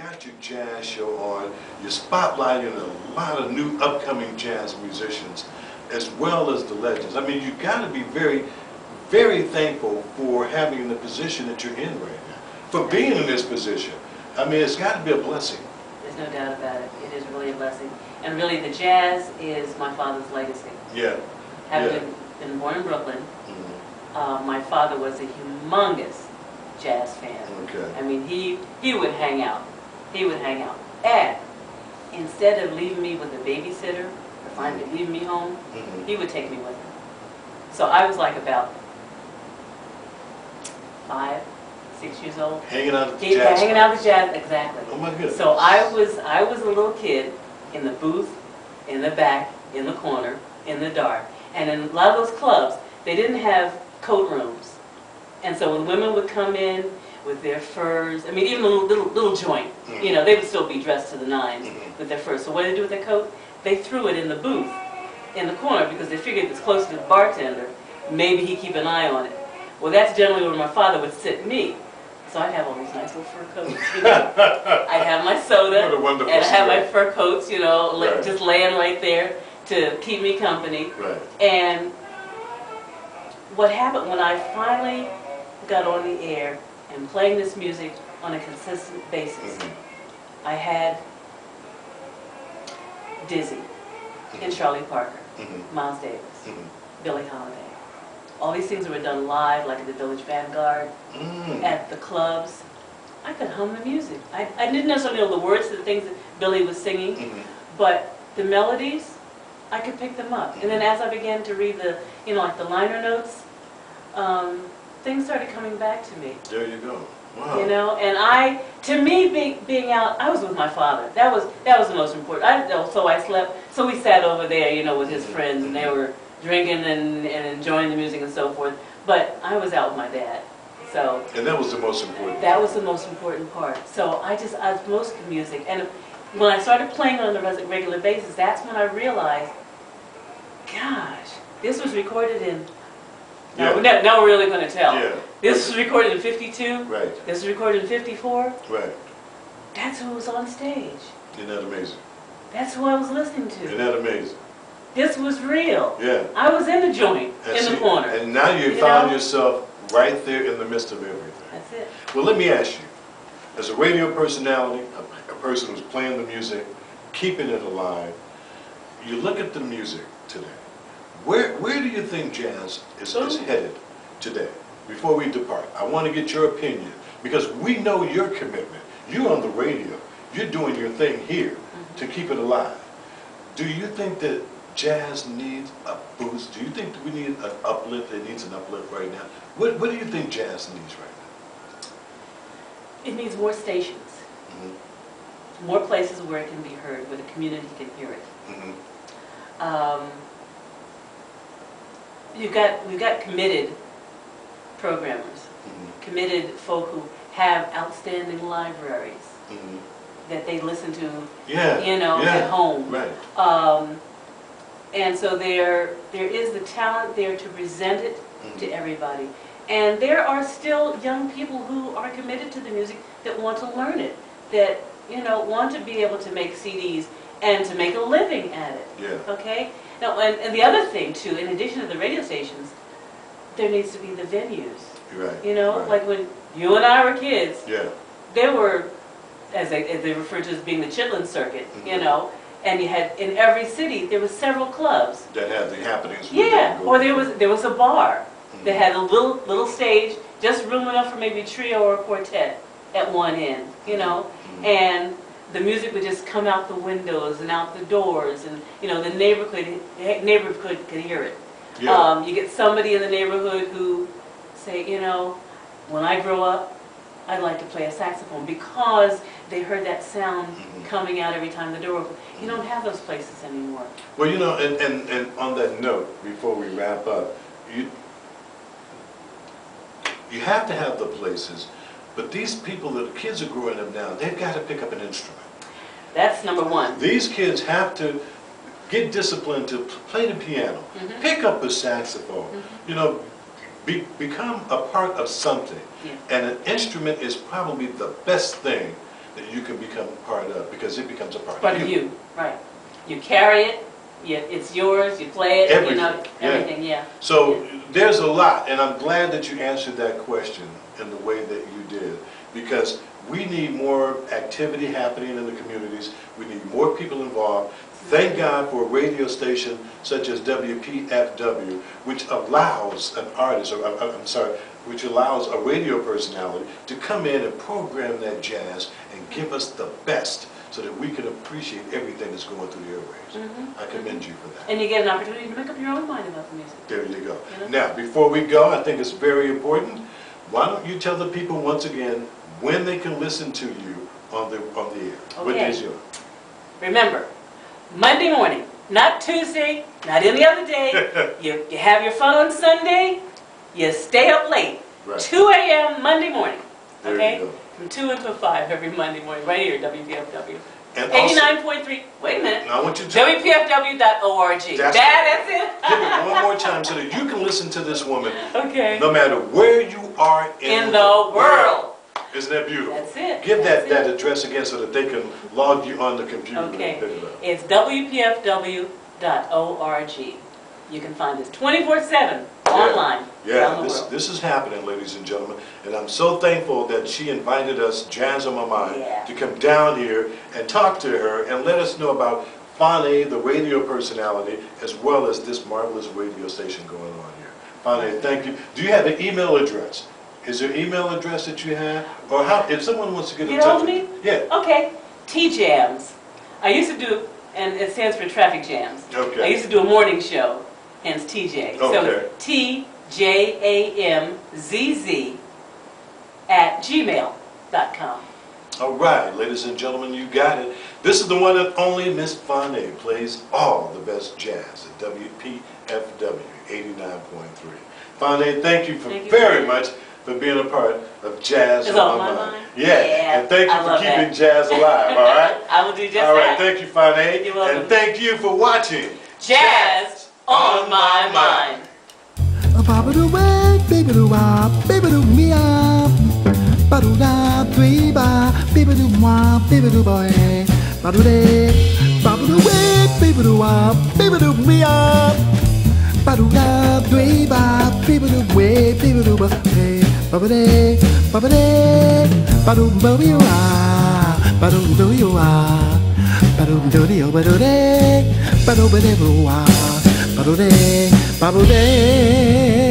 got your jazz show on. You're spotlighting a lot of new upcoming jazz musicians, as well as the legends. I mean, you got to be very, very thankful for having the position that you're in right now, for being in this position. I mean, it's got to be a blessing. There's no doubt about it. It is really a blessing. And really, the jazz is my father's legacy. Yeah. Having been born in Brooklyn, my father was a humongous jazz fan. Okay. I mean, he would hang out. He would hang out. And instead of leaving me with a babysitter or finally leaving me home, he would take me with him. So I was like about 5, 6 years old. Hanging out at the jazz. Hanging out at the jazz, exactly. Oh my goodness. So I was a little kid in the booth, in the back, in the corner, in the dark. And in a lot of those clubs, they didn't have coat rooms. And so when women would come in with their furs, I mean, even a little joint, you know, they would still be dressed to the nines with their furs. So what did they do with their coat? They threw it in the booth, in the corner, because they figured it's close to the bartender, maybe he'd keep an eye on it. Well, that's generally where my father would sit me. So I'd have all these nice little fur coats, you know. I'd have my soda, and I'd have my fur coats, you know, just laying right there to keep me company. Right. And what happened when I finally got on the air and playing this music on a consistent basis, I had Dizzy and Charlie Parker, Miles Davis, Billie Holiday. All these things were done live, like at the Village Vanguard, at the clubs. I could hum the music. I didn't necessarily know the words to the things that Billie was singing, but the melodies, I could pick them up. And then as I began to read the, you know, like the liner notes, things started coming back to me. There you go. Wow. You know, and to me, being out, I was with my father. That was the most important. So I slept. So we sat over there, you know, with his friends, and they were drinking and enjoying the music and so forth. But I was out with my dad. So. And that was the most important. That was the most important part. So I was most of music, and when I started playing on a regular basis, that's when I realized, gosh, this was recorded in. Now we're really going to tell. Yeah. This was recorded in 52. Right. This was recorded in 54. Right. That's who was on stage. Isn't that amazing? That's who I was listening to. Isn't that amazing? This was real. Yeah. I was in the joint, in the corner. And now you found yourself right there in the midst of everything. That's it. Well, let me ask you, as a radio personality, a person who's playing the music, keeping it alive, you look at the music today. Where do you think jazz is headed today? Before we depart, I want to get your opinion, because we know your commitment. You're on the radio. You're doing your thing here to keep it alive. Do you think that jazz needs a boost? Do you think that we need an uplift? It needs an uplift right now. What do you think jazz needs right now? It needs more stations. More places where it can be heard, where the community can hear it. We've got committed programmers, committed folk who have outstanding libraries that they listen to, you know, at home. Right. And so there is the talent there to present it to everybody. And there are still young people who are committed to the music that want to learn it, that, you know, want to be able to make CDs and to make a living at it. Yeah. Okay? Now, and the other thing, too, in addition to the radio stations, there needs to be the venues. Right. You know, like when you and I were kids, there were, as they refer to as being the chitlin circuit, you know, and you had, in every city, there was several clubs. That had the happenings. Yeah, or there was a bar that had a little stage, just room enough for maybe a trio or a quartet at one end, you know, and the music would just come out the windows and out the doors, and, you know, the neighborhood could hear it. Yeah. You get somebody in the neighborhood who say, you know, when I grow up, I'd like to play a saxophone, because they heard that sound coming out every time the door opened. You don't have those places anymore. Well, you know, and on that note, before we wrap up, you have to have the places, but these people, the kids are growing up now, they've got to pick up an instrument. That's number one. These kids have to get disciplined to play the piano, pick up a saxophone, you know, become a part of something. And an instrument is probably the best thing that you can become part of, because it becomes a part Part of you, right. You carry it, it's yours, you play it, Everything, you know, everything, yeah. So there's a lot, and I'm glad that you answered that question in the way that you did, because we need more activity happening in the communities. We need more people involved. Thank God for a radio station such as WPFW, which allows an artist, or I'm sorry, which allows a radio personality to come in and program that jazz and give us the best so that we can appreciate everything that's going through the airwaves. I commend you for that. And you get an opportunity to make up your own mind about the music. There you go. You know? Now, before we go, I think it's very important. Why don't you tell the people once again when they can listen to you on the air? Okay. What days you are? Remember, Monday morning, not Tuesday, not any other day. You have your fun on Sunday, you stay up late. Right. 2 a.m. Monday morning. There Okay? you go. From 2 until 5 every Monday morning, right here at WFPW. And also, 89.3, wait a minute. now I want you to WPFW.org. That's it. give it one more time so that you can listen to this woman Okay. no matter where you are in the world. Isn't that beautiful? That's it. Give That's that it. address again so that they can log you on the computer Okay. and pick it up. It's WPFW.org. You can find this 24/7 online around Yeah, the world. this is happening, ladies and gentlemen, and I'm so thankful that she invited us, Jazz on My Mind, Yeah. to come down here and talk to her and let us know about Faunee, the radio personality, as well as this marvelous radio station going on here. Faunee, thank you. Do you have an email address? Is there an email address that you have? Or how, if someone wants to get in Get touch hold of with me? you? Yeah. Okay. T-Jams. I used to do, and it stands for traffic jams. Okay. I used to do a morning show, hence TJ. So Okay. it's TJAMZZ@gmail.com. All right, ladies and gentlemen, you got it. This is the one and only Miss Faunee plays all the best jazz at WPFW 89.3. Faunee, thank you very much for being a part of Jazz It's on on My my Mind. mind. Yeah, Yeah, and thank you I for love keeping that. jazz alive, all right? I will do just All right, that. thank you, Faunee. You're welcome. And thank you for watching Jazz on my mind. Ba-ba-doo way, baby-doo-wah, baby-doo-meow. Ba-doo-da, dwee-ba, baby-doo-wah, baby-doo-boy. Ba-doo-day, ba-ba-doo way, baby-doo-wah, baby-doo-meow. Ba-doo-da, dwee-ba, baby-doo-way, baby-doo-boy. Ba-ba-day, ba-ba-day, ba-doo-ba-doo-wah, ba-doo-doo-wah. Ba-doo-doo-dee-oh, ba-doo-day, ba-doo-ba-day-boo-wah. Ba-doo-day, ba-doo-day.